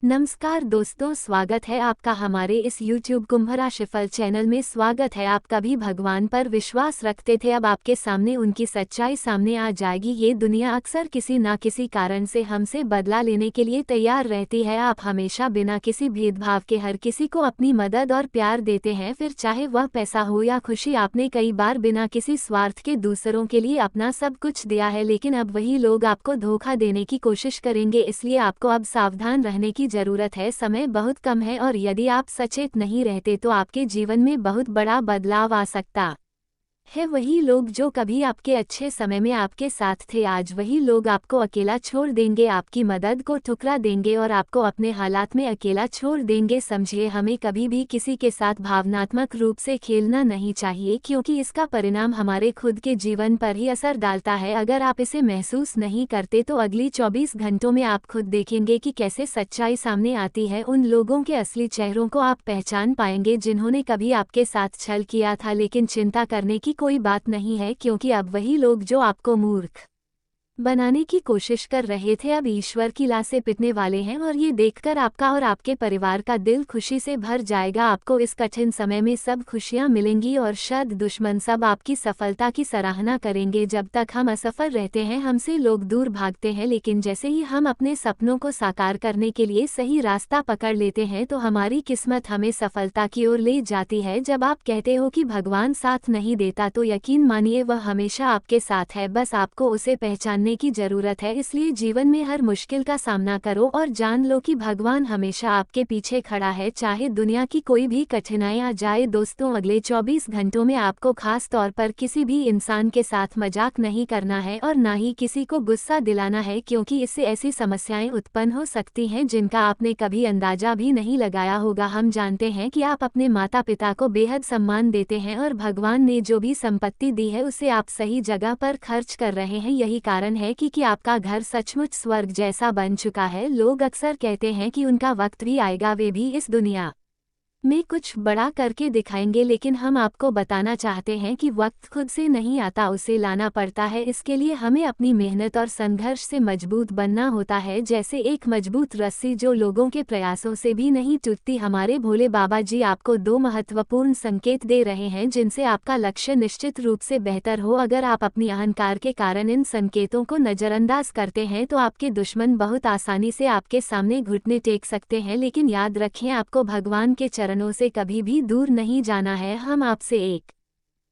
नमस्कार दोस्तों, स्वागत है आपका हमारे इस YouTube कुंभ राशिफल चैनल में। स्वागत है। आप कभी भगवान पर विश्वास रखते थे, अब आपके सामने उनकी सच्चाई सामने आ जाएगी। ये दुनिया अक्सर किसी ना किसी कारण से हमसे बदला लेने के लिए तैयार रहती है। आप हमेशा बिना किसी भेदभाव के हर किसी को अपनी मदद और प्यार देते हैं, फिर चाहे वह पैसा हो या खुशी। आपने कई बार बिना किसी स्वार्थ के दूसरों के लिए अपना सब कुछ दिया है, लेकिन अब वही लोग आपको धोखा देने की कोशिश करेंगे। इसलिए आपको अब सावधान रहने की जरूरत है। समय बहुत कम है और यदि आप सचेत नहीं रहते तो आपके जीवन में बहुत बड़ा बदलाव आ सकता है। वही लोग जो कभी आपके अच्छे समय में आपके साथ थे, आज वही लोग आपको अकेला छोड़ देंगे, आपकी मदद को ठुकरा देंगे और आपको अपने हालात में अकेला छोड़ देंगे। समझिए, हमें कभी भी किसी के साथ भावनात्मक रूप से खेलना नहीं चाहिए, क्योंकि इसका परिणाम हमारे खुद के जीवन पर ही असर डालता है। अगर आप इसे महसूस नहीं करते तो अगली 24 घंटों में आप खुद देखेंगे कि कैसे सच्चाई सामने आती है। उन लोगों के असली चेहरों को आप पहचान पाएंगे जिन्होंने कभी आपके साथ छल किया था। लेकिन चिंता करने की कोई बात नहीं है, क्योंकि अब वही लोग जो आपको मूर्ख बनाने की कोशिश कर रहे थे, अब ईश्वर की ला से पिटने वाले हैं। और ये देखकर आपका और आपके परिवार का दिल खुशी से भर जाएगा। आपको इस कठिन समय में सब खुशियां मिलेंगी और शायद दुश्मन सब आपकी सफलता की सराहना करेंगे। जब तक हम असफल रहते हैं, हमसे लोग दूर भागते हैं, लेकिन जैसे ही हम अपने सपनों को साकार करने के लिए सही रास्ता पकड़ लेते हैं तो हमारी किस्मत हमें सफलता की ओर ले जाती है। जब आप कहते हो कि भगवान साथ नहीं देता, तो यकीन मानिए वह हमेशा आपके साथ है, बस आपको उसे पहचानने की जरूरत है। इसलिए जीवन में हर मुश्किल का सामना करो और जान लो कि भगवान हमेशा आपके पीछे खड़ा है, चाहे दुनिया की कोई भी कठिनाई आ जाए। दोस्तों, अगले 24 घंटों में आपको खास तौर पर किसी भी इंसान के साथ मजाक नहीं करना है और ना ही किसी को गुस्सा दिलाना है, क्योंकि इससे ऐसी समस्याएं उत्पन्न हो सकती हैं जिनका आपने कभी अंदाजा भी नहीं लगाया होगा। हम जानते हैं कि आप अपने माता पिता को बेहद सम्मान देते हैं और भगवान ने जो भी संपत्ति दी है उसे आप सही जगह पर खर्च कर रहे हैं। यही कारण है कि आपका घर सचमुच स्वर्ग जैसा बन चुका है। लोग अक्सर कहते हैं कि उनका वक्त भी आएगा, वे भी इस दुनिया में कुछ बड़ा करके दिखाएंगे, लेकिन हम आपको बताना चाहते हैं कि वक्त खुद से नहीं आता, उसे लाना पड़ता है। इसके लिए हमें अपनी मेहनत और संघर्ष से मजबूत बनना होता है, जैसे एक मजबूत रस्सी जो लोगों के प्रयासों से भी नहीं टूटती। हमारे भोले बाबा जी आपको 2 महत्वपूर्ण संकेत दे रहे हैं जिनसे आपका लक्ष्य निश्चित रूप से बेहतर हो। अगर आप अपनी अहंकार के कारण इन संकेतों को नजरअंदाज करते हैं तो आपके दुश्मन बहुत आसानी से आपके सामने घुटने टेक सकते हैं। लेकिन याद रखें, आपको भगवान के चरणों से कभी भी दूर नहीं जाना है। हम आपसे एक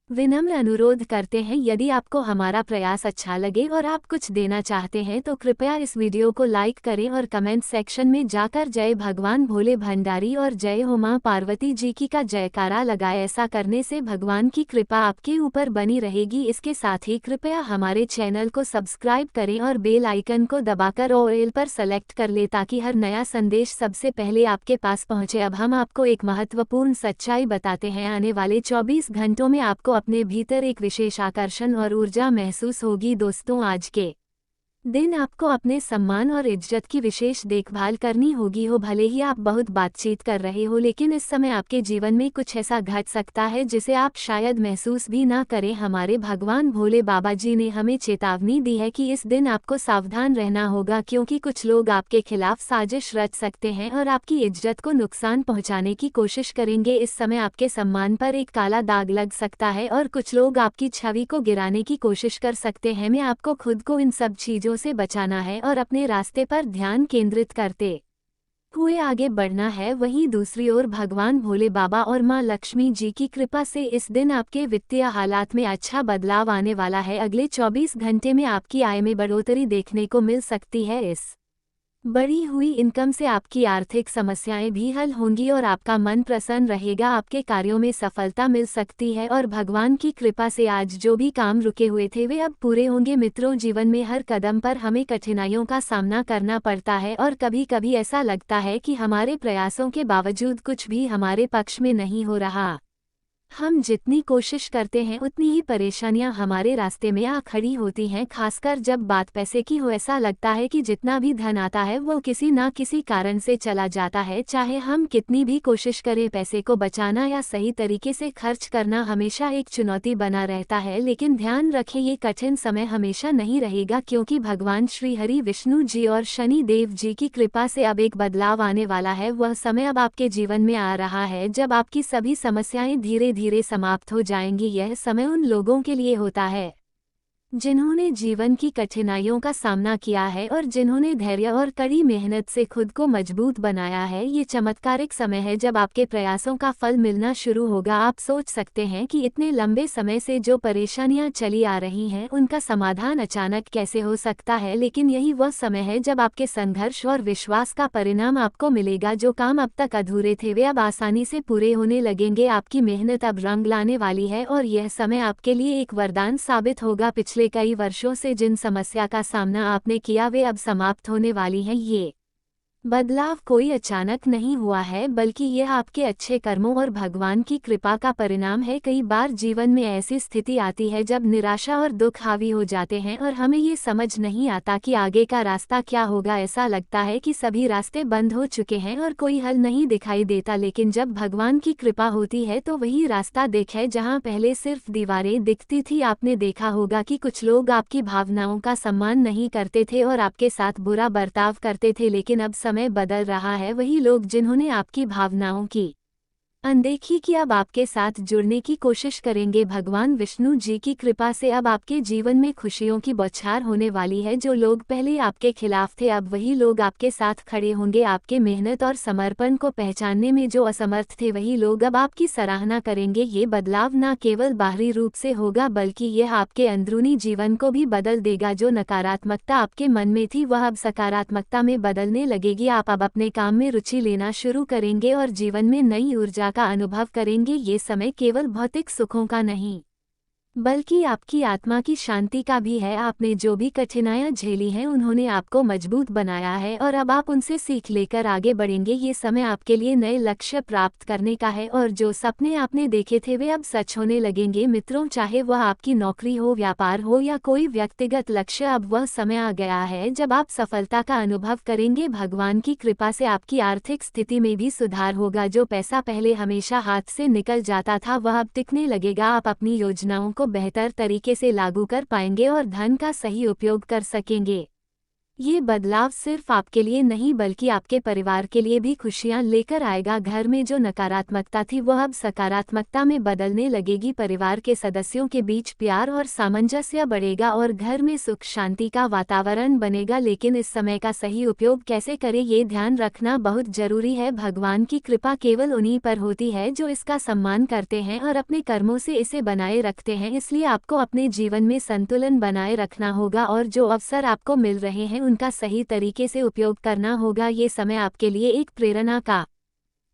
विनम्र अनुरोध करते हैं, यदि आपको हमारा प्रयास अच्छा लगे और आप कुछ देना चाहते हैं तो कृपया इस वीडियो को लाइक करें और कमेंट सेक्शन में जाकर जय भगवान भोले भंडारी और जय हो मां पार्वती जी की का जयकारा लगाए। ऐसा करने से भगवान की कृपा आपके ऊपर बनी रहेगी। इसके साथ ही कृपया हमारे चैनल को सब्सक्राइब करें और बेल आइकन को दबाकर ऑल पर सेलेक्ट कर ले, ताकि हर नया संदेश सबसे पहले आपके पास पहुंचे। अब हम आपको एक महत्वपूर्ण सच्चाई बताते हैं, आने वाले 24 घंटों में आपको अपने भीतर एक विशेष आकर्षण और ऊर्जा महसूस होगी। दोस्तों, आज के दिन आपको अपने सम्मान और इज्जत की विशेष देखभाल करनी होगी। भले ही आप बहुत बातचीत कर रहे हो, लेकिन इस समय आपके जीवन में कुछ ऐसा घट सकता है जिसे आप शायद महसूस भी ना करें। हमारे भगवान भोले बाबा जी ने हमें चेतावनी दी है कि इस दिन आपको सावधान रहना होगा, क्योंकि कुछ लोग आपके खिलाफ साजिश रच सकते हैं और आपकी इज्जत को नुकसान पहुंचाने की कोशिश करेंगे। इस समय आपके सम्मान पर एक काला दाग लग सकता है और कुछ लोग आपकी छवि को गिराने की कोशिश कर सकते हैं। मैं आपको खुद को इन सब चीजों से बचाना है और अपने रास्ते पर ध्यान केंद्रित करते हुए आगे बढ़ना है। वहीं दूसरी ओर भगवान भोले बाबा और मां लक्ष्मी जी की कृपा से इस दिन आपके वित्तीय हालात में अच्छा बदलाव आने वाला है। अगले 24 घंटे में आपकी आय में बढ़ोतरी देखने को मिल सकती है। इस बढ़ी हुई इनकम से आपकी आर्थिक समस्याएं भी हल होंगी और आपका मन प्रसन्न रहेगा। आपके कार्यों में सफलता मिल सकती है और भगवान की कृपा से आज जो भी काम रुके हुए थे वे अब पूरे होंगे। मित्रों, जीवन में हर कदम पर हमें कठिनाइयों का सामना करना पड़ता है और कभी कभी ऐसा लगता है कि हमारे प्रयासों के बावजूद कुछ भी हमारे पक्ष में नहीं हो रहा। हम जितनी कोशिश करते हैं उतनी ही परेशानियां हमारे रास्ते में आ खड़ी होती हैं, खासकर जब बात पैसे की हो। ऐसा लगता है कि जितना भी धन आता है वो किसी ना किसी कारण से चला जाता है। चाहे हम कितनी भी कोशिश करें, पैसे को बचाना या सही तरीके से खर्च करना हमेशा एक चुनौती बना रहता है। लेकिन ध्यान रखें, ये कठिन समय हमेशा नहीं रहेगा, क्योंकि भगवान श्री हरि विष्णु जी और शनि देव जी की कृपा से अब एक बदलाव आने वाला है। वह समय अब आपके जीवन में आ रहा है जब आपकी सभी समस्याएं धीरे धीरे समाप्त हो जाएंगी। यह समय उन लोगों के लिए होता है जिन्होंने जीवन की कठिनाइयों का सामना किया है और जिन्होंने धैर्य और कड़ी मेहनत से खुद को मजबूत बनाया है। ये चमत्कारिक समय है जब आपके प्रयासों का फल मिलना शुरू होगा। आप सोच सकते हैं कि इतने लंबे समय से जो परेशानियां चली आ रही हैं उनका समाधान अचानक कैसे हो सकता है, लेकिन यही वह समय है जब आपके संघर्ष और विश्वास का परिणाम आपको मिलेगा। जो काम अब तक अधूरे थे वे अब आसानी से पूरे होने लगेंगे। आपकी मेहनत अब रंग लाने वाली है और यह समय आपके लिए एक वरदान साबित होगा। पिछले कई वर्षों से जिन समस्या का सामना आपने किया वे अब समाप्त होने वाली हैं। ये बदलाव कोई अचानक नहीं हुआ है, बल्कि यह आपके अच्छे कर्मों और भगवान की कृपा का परिणाम है। कई बार जीवन में ऐसी स्थिति आती है जब निराशा और दुख हावी हो जाते हैं और हमें ये समझ नहीं आता कि आगे का रास्ता क्या होगा। ऐसा लगता है कि सभी रास्ते बंद हो चुके हैं और कोई हल नहीं दिखाई देता, लेकिन जब भगवान की कृपा होती है तो वही रास्ता दिखे जहाँ पहले सिर्फ दीवारें दिखती थी। आपने देखा होगा कि कुछ लोग आपकी भावनाओं का सम्मान नहीं करते थे और आपके साथ बुरा बर्ताव करते थे, लेकिन अब समय बदल रहा है। वही लोग जिन्होंने आपकी भावनाओं की अनदेखी की अब आपके साथ जुड़ने की कोशिश करेंगे। भगवान विष्णु जी की कृपा से अब आपके जीवन में खुशियों की बौछार होने वाली है। जो लोग पहले आपके खिलाफ थे अब वही लोग आपके साथ खड़े होंगे। आपके मेहनत और समर्पण को पहचानने में जो असमर्थ थे वही लोग अब आपकी सराहना करेंगे। ये बदलाव न केवल बाहरी रूप से होगा बल्कि यह आपके अंदरूनी जीवन को भी बदल देगा। जो नकारात्मकता आपके मन में थी वह अब सकारात्मकता में बदलने लगेगी। आप अब अपने काम में रुचि लेना शुरू करेंगे और जीवन में नई ऊर्जा का अनुभव करेंगे। ये समय केवल भौतिक सुखों का नहीं बल्कि आपकी आत्मा की शांति का भी है। आपने जो भी कठिनाइयां झेली हैं उन्होंने आपको मजबूत बनाया है और अब आप उनसे सीख लेकर आगे बढ़ेंगे। ये समय आपके लिए नए लक्ष्य प्राप्त करने का है और जो सपने आपने देखे थे वे अब सच होने लगेंगे। मित्रों, चाहे वह आपकी नौकरी हो, व्यापार हो या कोई व्यक्तिगत लक्ष्य, अब वह समय आ गया है जब आप सफलता का अनुभव करेंगे। भगवान की कृपा से आपकी आर्थिक स्थिति में भी सुधार होगा। जो पैसा पहले हमेशा हाथ से निकल जाता था वह अब टिकने लगेगा। आप अपनी योजनाओं को बेहतर तरीके से लागू कर पाएंगे और धन का सही उपयोग कर सकेंगे। ये बदलाव सिर्फ आपके लिए नहीं बल्कि आपके परिवार के लिए भी खुशियां लेकर आएगा। घर में जो नकारात्मकता थी वह अब सकारात्मकता में बदलने लगेगी। परिवार के सदस्यों के बीच प्यार और सामंजस्य बढ़ेगा और घर में सुख शांति का वातावरण बनेगा। लेकिन इस समय का सही उपयोग कैसे करें ये ध्यान रखना बहुत जरूरी है। भगवान की कृपा केवल उन्हीं पर होती है जो इसका सम्मान करते हैं और अपने कर्मों से इसे बनाए रखते हैं। इसलिए आपको अपने जीवन में संतुलन बनाए रखना होगा और जो अवसर आपको मिल रहे हैं उनका सही तरीके से उपयोग करना होगा। ये समय आपके लिए एक प्रेरणा का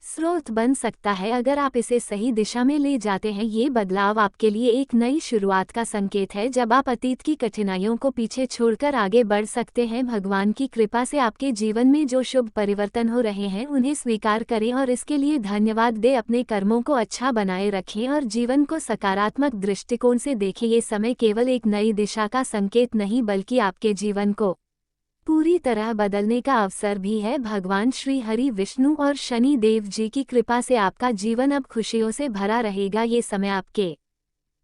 स्रोत बन सकता है अगर आप इसे सही दिशा में ले जाते हैं। ये बदलाव आपके लिए एक नई शुरुआत का संकेत है जब आप अतीत की कठिनाइयों को पीछे छोड़कर आगे बढ़ सकते हैं। भगवान की कृपा से आपके जीवन में जो शुभ परिवर्तन हो रहे हैं उन्हें स्वीकार करें और इसके लिए धन्यवाद दें। अपने कर्मों को अच्छा बनाए रखें और जीवन को सकारात्मक दृष्टिकोण से देखें। ये समय केवल एक नई दिशा का संकेत नहीं बल्कि आपके जीवन को पूरी तरह बदलने का अवसर भी है। भगवान श्री हरि विष्णु और शनि देव जी की कृपा से आपका जीवन अब खुशियों से भरा रहेगा। ये समय आपके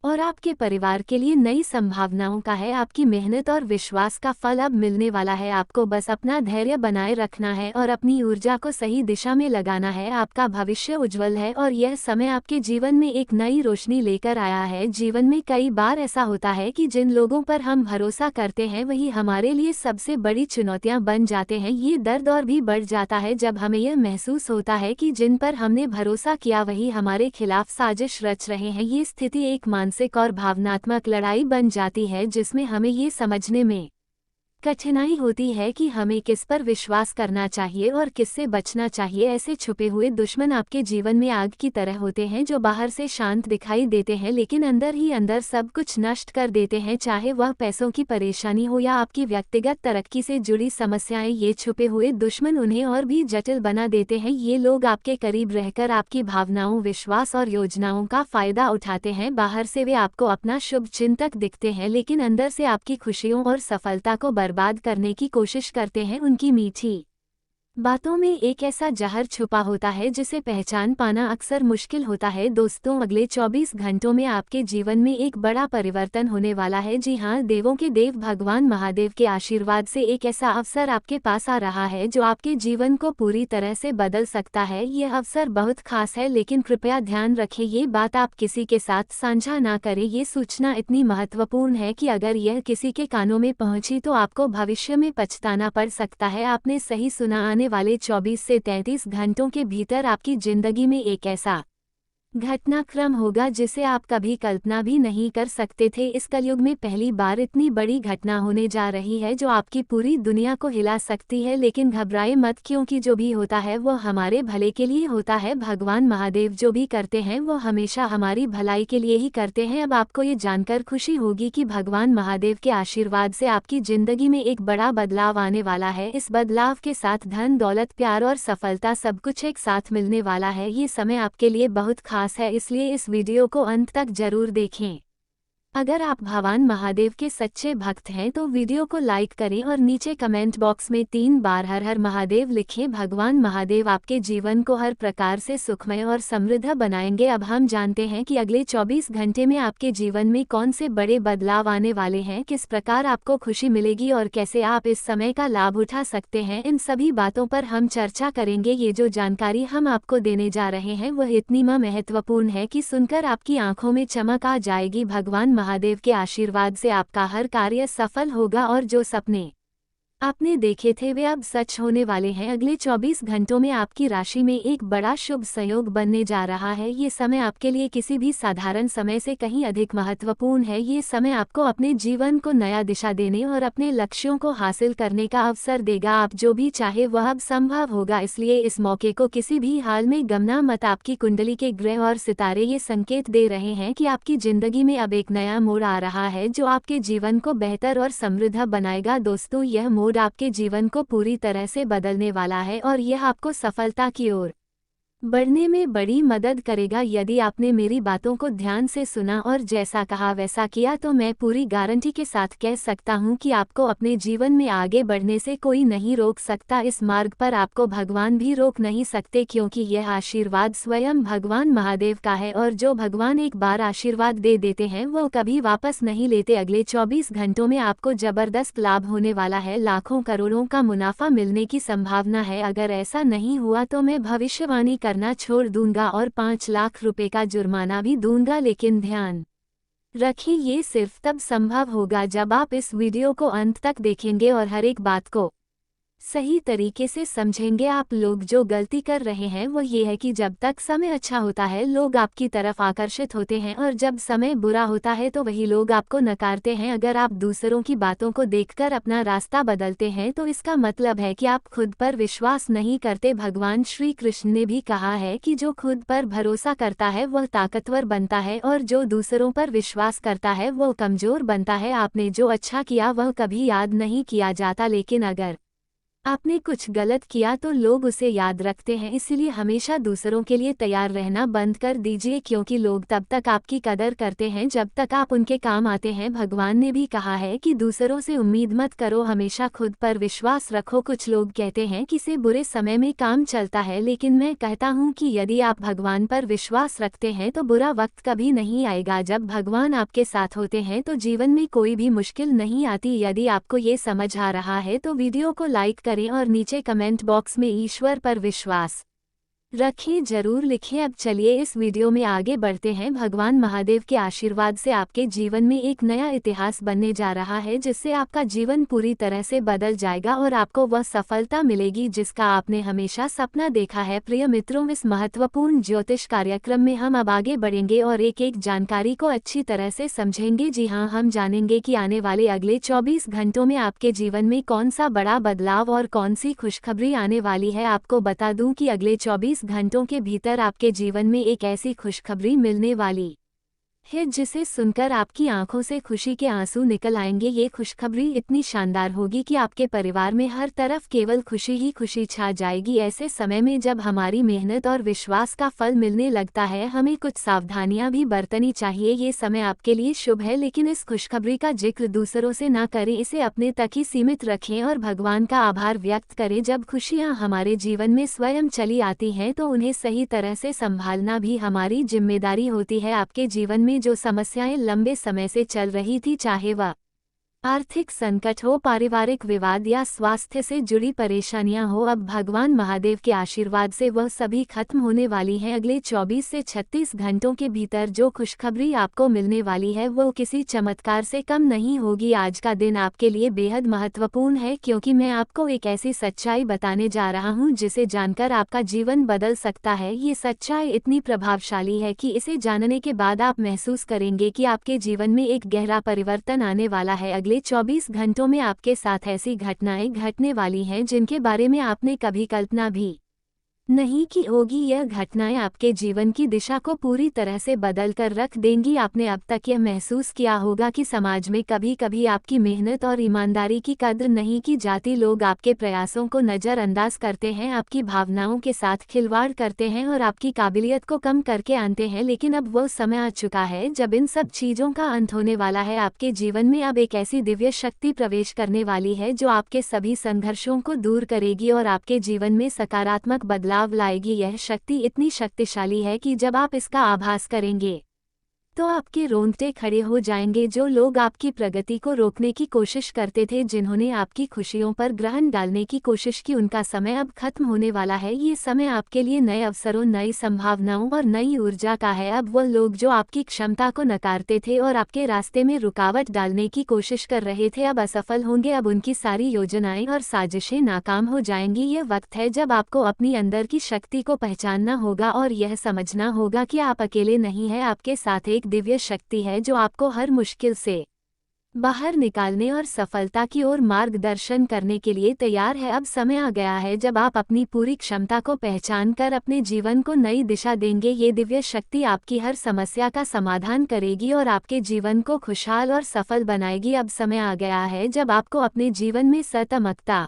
और आपके परिवार के लिए नई संभावनाओं का है। आपकी मेहनत और विश्वास का फल अब मिलने वाला है। आपको बस अपना धैर्य बनाए रखना है और अपनी ऊर्जा को सही दिशा में लगाना है। आपका भविष्य उज्जवल है और यह समय आपके जीवन में एक नई रोशनी लेकर आया है। जीवन में कई बार ऐसा होता है कि जिन लोगों पर हम भरोसा करते हैं वही हमारे लिए सबसे बड़ी चुनौतियां बन जाते हैं। ये दर्द और भी बढ़ जाता है जब हमें यह महसूस होता है कि जिन पर हमने भरोसा किया वही हमारे खिलाफ साजिश रच रहे हैं। ये स्थिति एक मानसिक और भावनात्मक लड़ाई बन जाती है जिसमें हमें ये समझने में कठिनाई होती है कि हमें किस पर विश्वास करना चाहिए और किससे बचना चाहिए। ऐसे छुपे हुए दुश्मन आपके जीवन में आग की तरह होते हैं जो बाहर से शांत दिखाई देते हैं लेकिन अंदर ही अंदर सब कुछ नष्ट कर देते हैं, चाहे वह पैसों की परेशानी हो या आपकी व्यक्तिगत तरक्की से जुड़ी समस्याएं। ये छुपे हुए दुश्मन उन्हें और भी जटिल बना देते हैं। ये लोग आपके करीब रहकर आपकी भावनाओं, विश्वास और योजनाओं का फायदा उठाते हैं। बाहर से वे आपको अपना शुभ चिंतक दिखते हैं लेकिन अंदर से आपकी खुशियों और सफलता को बर्बाद करने की कोशिश करते हैं। उनकी मीठी बातों में एक ऐसा जहर छुपा होता है जिसे पहचान पाना अक्सर मुश्किल होता है। दोस्तों, अगले 24 घंटों में आपके जीवन में एक बड़ा परिवर्तन होने वाला है। जी हाँ, देवों के देव भगवान महादेव के आशीर्वाद से एक ऐसा अवसर आपके पास आ रहा है जो आपके जीवन को पूरी तरह से बदल सकता है। यह अवसर बहुत खास है लेकिन कृपया ध्यान रखें, ये बात आप किसी के साथ साझा ना करें। ये सूचना इतनी महत्वपूर्ण है कि अगर यह किसी के कानों में पहुंची तो आपको भविष्य में पछताना पड़ सकता है। आपने सही सुना, आने वाले 24 से 33 घंटों के भीतर आपकी जिंदगी में एक ऐसा घटनाक्रम होगा जिसे आप कभी कल्पना भी नहीं कर सकते थे। इस कलयुग में पहली बार इतनी बड़ी घटना होने जा रही है जो आपकी पूरी दुनिया को हिला सकती है। लेकिन घबराए मत, क्योंकि जो भी होता है वो हमारे भले के लिए होता है। भगवान महादेव जो भी करते हैं वो हमेशा हमारी भलाई के लिए ही करते हैं। अब आपको ये जानकर खुशी होगी कि भगवान महादेव के आशीर्वाद से आपकी जिंदगी में एक बड़ा बदलाव आने वाला है। इस बदलाव के साथ धन, दौलत, प्यार और सफलता सब कुछ एक साथ मिलने वाला है। ये समय आपके लिए बहुत खास है, इसलिए इस वीडियो को अंत तक जरूर देखें। अगर आप भगवान महादेव के सच्चे भक्त हैं तो वीडियो को लाइक करें और नीचे कमेंट बॉक्स में 3 बार हर हर महादेव लिखें। भगवान महादेव आपके जीवन को हर प्रकार से सुखमय और समृद्ध बनाएंगे। अब हम जानते हैं कि अगले 24 घंटे में आपके जीवन में कौन से बड़े बदलाव आने वाले हैं, किस प्रकार आपको खुशी मिलेगी और कैसे आप इस समय का लाभ उठा सकते हैं। इन सभी बातों पर हम चर्चा करेंगे। ये जो जानकारी हम आपको देने जा रहे हैं वह इतनी महत्वपूर्ण है कि सुनकर आपकी आंखों में चमक आ जाएगी। भगवान महादेव के आशीर्वाद से आपका हर कार्य सफल होगा और जो सपने आपने देखे थे वे अब सच होने वाले हैं। अगले 24 घंटों में आपकी राशि में एक बड़ा शुभ संयोग बनने जा रहा है। ये समय आपके लिए किसी भी साधारण समय से कहीं अधिक महत्वपूर्ण है। ये समय आपको अपने जीवन को नया दिशा देने और अपने लक्ष्यों को हासिल करने का अवसर देगा। आप जो भी चाहे वह अब संभव होगा, इसलिए इस मौके को किसी भी हाल में गंवाना मत। आपकी कुंडली के ग्रह और सितारे ये संकेत दे रहे हैं कि आपकी जिंदगी में अब एक नया मोड़ आ रहा है जो आपके जीवन को बेहतर और समृद्ध बनाएगा। दोस्तों, यह मोड़ आपके जीवन को पूरी तरह से बदलने वाला है और यह आपको सफलता की ओर बढ़ने में बड़ी मदद करेगा। यदि आपने मेरी बातों को ध्यान से सुना और जैसा कहा वैसा किया तो मैं पूरी गारंटी के साथ कह सकता हूं कि आपको अपने जीवन में आगे बढ़ने से कोई नहीं रोक सकता। इस मार्ग पर आपको भगवान भी रोक नहीं सकते, क्योंकि यह आशीर्वाद स्वयं भगवान महादेव का है और जो भगवान एक बार आशीर्वाद दे देते हैं वो कभी वापस नहीं लेते। अगले 24 घंटों में आपको जबरदस्त लाभ होने वाला है। लाखों करोड़ों का मुनाफा मिलने की संभावना है। अगर ऐसा नहीं हुआ तो मैं भविष्यवाणी करना छोड़ दूंगा और 5 लाख रुपए का जुर्माना भी दूंगा। लेकिन ध्यान रखें, ये सिर्फ तब संभव होगा जब आप इस वीडियो को अंत तक देखेंगे और हर एक बात को सही तरीके से समझेंगे। आप लोग जो गलती कर रहे हैं वो ये है कि जब तक समय अच्छा होता है लोग आपकी तरफ आकर्षित होते हैं और जब समय बुरा होता है तो वही लोग आपको नकारते हैं। अगर आप दूसरों की बातों को देखकर अपना रास्ता बदलते हैं तो इसका मतलब है कि आप खुद पर विश्वास नहीं करते। भगवान श्री कृष्ण ने भी कहा है कि जो खुद पर भरोसा करता है वह ताकतवर बनता है और जो दूसरों पर विश्वास करता है वह कमजोर बनता है। आपने जो अच्छा किया वह कभी याद नहीं किया जाता, लेकिन अगर आपने कुछ गलत किया तो लोग उसे याद रखते हैं। इसलिए हमेशा दूसरों के लिए तैयार रहना बंद कर दीजिए, क्योंकि लोग तब तक आपकी कदर करते हैं जब तक आप उनके काम आते हैं। भगवान ने भी कहा है कि दूसरों से उम्मीद मत करो, हमेशा खुद पर विश्वास रखो। कुछ लोग कहते हैं कि से बुरे समय में काम चलता है, लेकिन मैं कहता हूँ कि यदि आप भगवान पर विश्वास रखते हैं तो बुरा वक्त कभी नहीं आएगा। जब भगवान आपके साथ होते हैं तो जीवन में कोई भी मुश्किल नहीं आती। यदि आपको ये समझ आ रहा है तो वीडियो को लाइक करें और नीचे कमेंट बॉक्स में ईश्वर पर विश्वास रखें जरूर लिखें। अब चलिए इस वीडियो में आगे बढ़ते हैं। भगवान महादेव के आशीर्वाद से आपके जीवन में एक नया इतिहास बनने जा रहा है, जिससे आपका जीवन पूरी तरह से बदल जाएगा और आपको वह सफलता मिलेगी जिसका आपने हमेशा सपना देखा है। प्रिय मित्रों, इस महत्वपूर्ण ज्योतिष कार्यक्रम में हम अब आगे बढ़ेंगे और एक एक जानकारी को अच्छी तरह से समझेंगे। जी हाँ, हम जानेंगे कि आने वाले अगले 24 घंटों में आपके जीवन में कौन सा बड़ा बदलाव और कौन सी खुशखबरी आने वाली है। आपको बता दूं कि अगले 24 घंटों के भीतर आपके जीवन में एक ऐसी खुशखबरी मिलने वाली है जिसे सुनकर आपकी आंखों से खुशी के आंसू निकल आएंगे। ये खुशखबरी इतनी शानदार होगी कि आपके परिवार में हर तरफ केवल खुशी ही खुशी छा जाएगी। ऐसे समय में जब हमारी मेहनत और विश्वास का फल मिलने लगता है, हमें कुछ सावधानियां भी बरतनी चाहिए। ये समय आपके लिए शुभ है, लेकिन इस खुशखबरी का जिक्र दूसरों से ना करें, इसे अपने तक ही सीमित रखें और भगवान का आभार व्यक्त करें। जब खुशियां हमारे जीवन में स्वयं चली आती हैं तो उन्हें सही तरह से संभालना भी हमारी जिम्मेदारी होती है। आपके जीवन में जो समस्याएं लंबे समय से चल रही थी, चाहे वह आर्थिक संकट हो, पारिवारिक विवाद या स्वास्थ्य से जुड़ी परेशानियां हो, अब भगवान महादेव के आशीर्वाद से वह सभी खत्म होने वाली हैं। अगले 24 से 36 घंटों के भीतर जो खुशखबरी आपको मिलने वाली है वो किसी चमत्कार से कम नहीं होगी। आज का दिन आपके लिए बेहद महत्वपूर्ण है, क्योंकि मैं आपको एक ऐसी सच्चाई बताने जा रहा हूं जिसे जानकर आपका जीवन बदल सकता है। ये सच्चाई इतनी प्रभावशाली है कि इसे जानने के बाद आप महसूस करेंगे कि आपके जीवन में एक गहरा परिवर्तन आने वाला है। अगले 24 घंटों में आपके साथ ऐसी घटनाएं घटने वाली हैं जिनके बारे में आपने कभी कल्पना भी नहीं की होगी। यह घटनाएं आपके जीवन की दिशा को पूरी तरह से बदल कर रख देंगी। आपने अब तक यह महसूस किया होगा कि समाज में कभी कभी आपकी मेहनत और ईमानदारी की कद्र नहीं की जाती। लोग आपके प्रयासों को नज़रअंदाज करते हैं, आपकी भावनाओं के साथ खिलवाड़ करते हैं और आपकी काबिलियत को कम करके आनते हैं। लेकिन अब वो समय आ चुका है जब इन सब चीज़ों का अंत होने वाला है। आपके जीवन में अब एक ऐसी दिव्य शक्ति प्रवेश करने वाली है जो आपके सभी संघर्षों को दूर करेगी और आपके जीवन में सकारात्मक बदलाव लाएगी। यह शक्ति इतनी शक्तिशाली है कि जब आप इसका आभास करेंगे तो आपके रोंगटे खड़े हो जाएंगे। जो लोग आपकी प्रगति को रोकने की कोशिश करते थे, जिन्होंने आपकी खुशियों पर ग्रहण डालने की कोशिश की, उनका समय अब खत्म होने वाला है। ये समय आपके लिए नए अवसरों, नई संभावनाओं और नई ऊर्जा का है। अब वह लोग जो आपकी क्षमता को नकारते थे और आपके रास्ते में रुकावट डालने की कोशिश कर रहे थे, अब असफल होंगे। अब उनकी सारी योजनाएं और साजिशें नाकाम हो जाएंगी। यह वक्त है जब आपको अपनी अंदर की शक्ति को पहचानना होगा और यह समझना होगा कि आप अकेले नहीं हैं। आपके साथ एक दिव्य शक्ति है जो आपको हर मुश्किल से बाहर निकालने और सफलता की ओर मार्गदर्शन करने के लिए तैयार है। अब समय आ गया है जब आप अपनी पूरी क्षमता को पहचान कर अपने जीवन को नई दिशा देंगे। ये दिव्य शक्ति आपकी हर समस्या का समाधान करेगी और आपके जीवन को खुशहाल और सफल बनाएगी। अब समय आ गया है जब आपको अपने जीवन में सकारात्मकता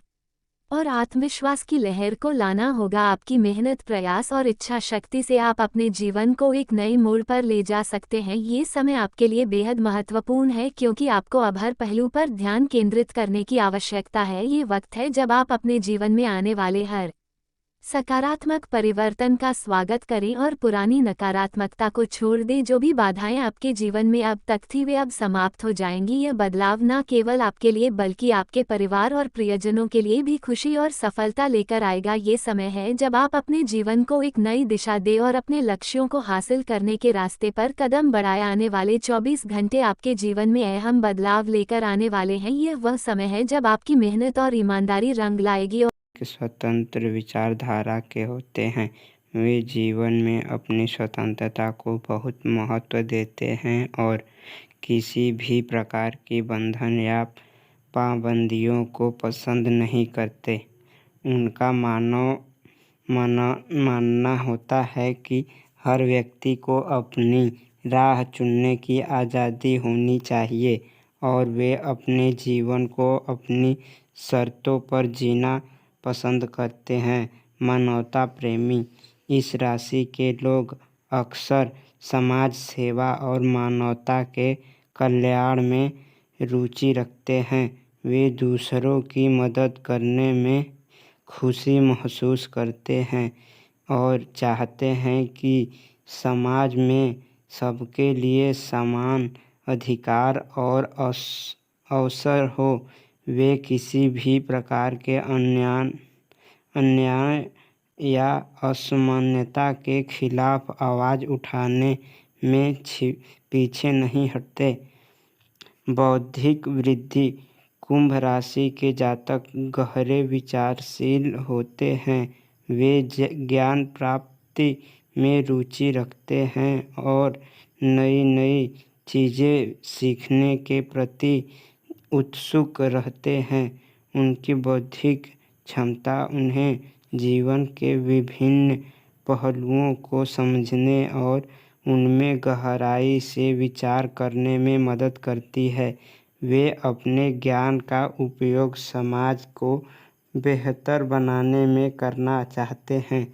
और आत्मविश्वास की लहर को लाना होगा। आपकी मेहनत, प्रयास और इच्छा शक्ति से आप अपने जीवन को एक नए मोड़ पर ले जा सकते हैं। ये समय आपके लिए बेहद महत्वपूर्ण है, क्योंकि आपको अब हर पहलू पर ध्यान केंद्रित करने की आवश्यकता है। ये वक्त है जब आप अपने जीवन में आने वाले हर सकारात्मक परिवर्तन का स्वागत करें और पुरानी नकारात्मकता को छोड़ दें। जो भी बाधाएं आपके जीवन में अब तक थी, वे अब समाप्त हो जाएंगी। यह बदलाव न केवल आपके लिए बल्कि आपके परिवार और प्रियजनों के लिए भी खुशी और सफलता लेकर आएगा। ये समय है जब आप अपने जीवन को एक नई दिशा दें और अपने लक्ष्यों को हासिल करने के रास्ते पर कदम बढ़ाएं। आने वाले 24 घंटे आपके जीवन में अहम बदलाव लेकर आने वाले हैं। यह वह समय है जब आपकी मेहनत और ईमानदारी रंग लाएगी। स्वतंत्र विचारधारा के होते हैं। वे जीवन में अपनी स्वतंत्रता को बहुत महत्व देते हैं और किसी भी प्रकार की बंधन या पाबंदियों को पसंद नहीं करते। उनका मानना होता है कि हर व्यक्ति को अपनी राह चुनने की आज़ादी होनी चाहिए और वे अपने जीवन को अपनी शर्तों पर जीना पसंद करते हैं। मानवता प्रेमी इस राशि के लोग अक्सर समाज सेवा और मानवता के कल्याण में रुचि रखते हैं। वे दूसरों की मदद करने में खुशी महसूस करते हैं और चाहते हैं कि समाज में सबके लिए समान अधिकार और अवसर हो। वे किसी भी प्रकार के अन्याय या असामान्यता के खिलाफ आवाज़ उठाने में पीछे नहीं हटते। बौद्धिक वृद्धि। कुंभ राशि के जातक गहरे विचारशील होते हैं। वे ज्ञान प्राप्ति में रुचि रखते हैं और नई नई चीज़ें सीखने के प्रति उत्सुक रहते हैं। उनकी बौद्धिक क्षमता उन्हें जीवन के विभिन्न पहलुओं को समझने और उनमें गहराई से विचार करने में मदद करती है। वे अपने ज्ञान का उपयोग समाज को बेहतर बनाने में करना चाहते हैं।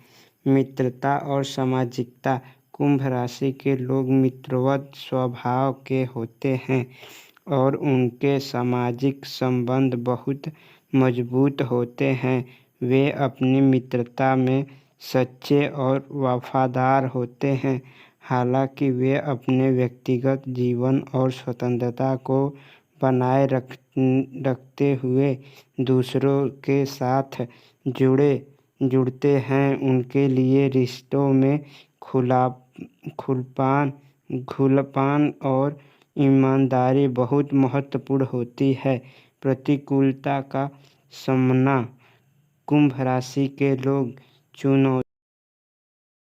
मित्रता और सामाजिकता। कुंभ राशि के लोग मित्रवत स्वभाव के होते हैं और उनके सामाजिक संबंध बहुत मजबूत होते हैं। वे अपनी मित्रता में सच्चे और वफादार होते हैं। हालांकि वे अपने व्यक्तिगत जीवन और स्वतंत्रता को बनाए रखते हुए दूसरों के साथ जुड़ते हैं। उनके लिए रिश्तों में खुलापन और ईमानदारी बहुत महत्वपूर्ण होती है। प्रतिकूलता का सामना। कुंभ राशि के लोग चुनौती